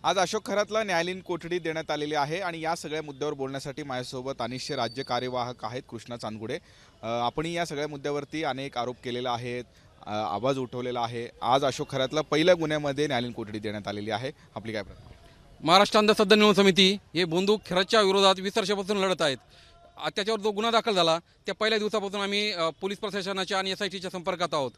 आज अशोक खरातला न्यायालयीन कोठडी देण्यात आलेली आहे आणि या सगळ्या मुद्द्यावर बोलण्यासाठी माझ्यासोबत अनिशचे राज्य कार्यवाहक आहेत कृष्णा चांदगुडे। आपण या सगळ्या मुद्द्यावरती अनेक आरोप केलेले आहेत, आवाज उठवलेला आहे। आज अशोक खरातला पहिल्या गुन्ह्यामध्ये न्यायालयीन कोठडी देण्यात आलेली आहे। आपली काय प्रतिक्रिया? महाराष्ट्र अंधश्रद्धा निर्मूलन समिती हे बंधू खरातच्या विरोधात 20 वर्षापासून लढत आहेत। त्याच्यावर जो गुन्हा दाखल झाला त्या पहिल्या दिवसापासून आम्ही पोलीस प्रशासनाच्या आणि SITच्या संपर्कात आहोत।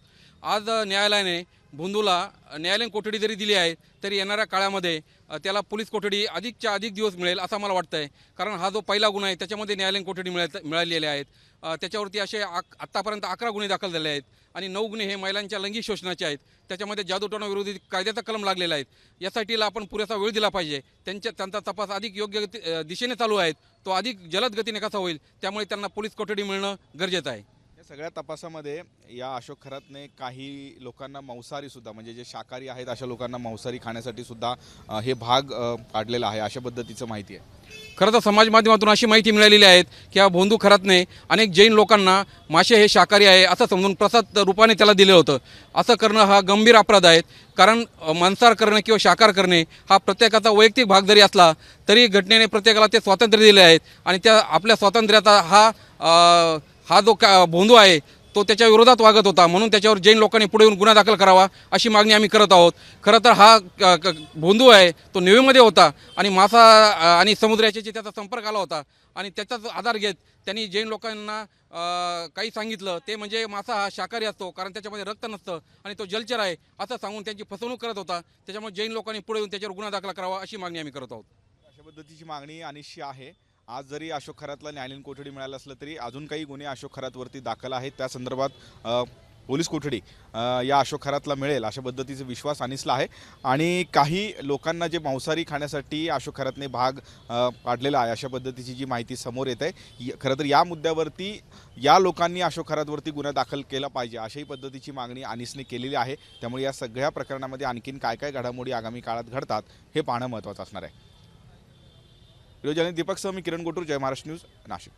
आज न्यायालयाने बंधूला न्यायालयीन कोठडी जरी दिली आहे तरी येणाऱ्या काळामध्ये त्याला पोलीस कोठडी अधिकच्या अधिक दिवस मिळेल असं मला वाटतं आहे। कारण हा जो पहिला गुन्हा आहे त्याच्यामध्ये न्यायालयीन कोठडी मिळालेली आहेत। त्याच्यावरती असे आत्तापर्यंत 11 गुन्हे दाखल झाले आहेत आणि 9 गुन्हे हे महिलांच्या लैंगिक शोषणाचे आहेत। त्याच्यामध्ये जादूटोणा विरोधी कायद्याचा कलम लागलेला आहे। SITला आपण पुरेसा वेळ दिला पाहिजे। त्यांचा तपास अधिक योग्य दिशेने चालू आहे, तो अधिक जलद गतीने कसा होईल त्यामुळे त्यांना पोलीस कोठडी मिळणं गरजेचं आहे। या सगळ्या तपासामध्ये या अशोक खरातने काही लोकांना मांसाहारी सुद्धा म्हणजे जे शाकाहारी आहेत अशा लोकांना मांसाहारी खाण्यासाठी सुद्धा हे भाग पाडलेला आहे, अशा पद्धतीचं माहिती आहे। खरं तर समाज माध्यमातून अशी माहिती मिळालेली आहे की हा बंधू खरातने अनेक जैन लोकांना मासे हे शाकाहारी आहे असं समजून प्रसाद रूपाने त्याला दिलं होतं। असं करणं हा गंभीर अपराध आहे। कारण मांसाहार करणे किंवा शाकाहार करणे हा प्रत्येकाचा वैयक्तिक भाग जरी असला तरी घटनेने प्रत्येकाला ते स्वातंत्र्य दिले आहेत आणि त्या आपल्या स्वातंत्र्याचा हा जो बंधू आहे तो त्याच्या विरोधात वागत होता, म्हणून त्याच्यावर जैन लोकांनी पुढे येऊन गुन्हा दाखल करावा अशी मागणी आम्ही करत आहोत। खरं तर हा बंधू आहे तो नेव्हीमध्ये होता आणि मासा आणि समुद्राच्याशी त्याचा संपर्क आला होता आणि त्याचाच आधार घेत त्यांनी जैन लोकांना काही सांगितलं, ते म्हणजे मासा हा शाकाहारी असतो कारण त्याच्यामध्ये रक्त नसतं आणि तो जलचर आहे असं सांगून त्यांची फसवणूक करत होता। त्याच्यामुळे जैन लोकांनी पुढे येऊन त्याच्यावर गुन्हा दाखल करावा अशी मागणी आम्ही करत आहोत। अशा पद्धतीची मागणी अनिशची आहे। आज जरी अशोक खरातला न्यायालयीन कोठडी मिळालं असलं तरी अजून काही गुन्हे अशोक खरातवरती दाखल आहेत, त्या संदर्भात पोलीस कोठडी या अशोक खरातला मिळेल अशा पद्धतीचा विश्वास अनिसला आहे। आणि काही लोकांना जे मांसाहारी खाण्यासाठी अशोक खरातने भाग पाडलेला आहे अशा पद्धतीची जी माहिती समोर येत आहे। खरं तर या मुद्द्यावरती या लोकांनी अशोक खरातवरती गुन्हा दाखल केला पाहिजे अशाही पद्धतीची मागणी अनिसने केलेली आहे। त्यामुळे या सगळ्या प्रकरणामध्ये आणखीन काय काय घडामोडी आगामी काळात घडतात हे पाहणं महत्त्वाचं असणार आहे। व्हिडिओ जर्नलिस्ट दीपक सह मी किरण गोटूर, जय महाराष्ट्र न्यूज, नाशिक।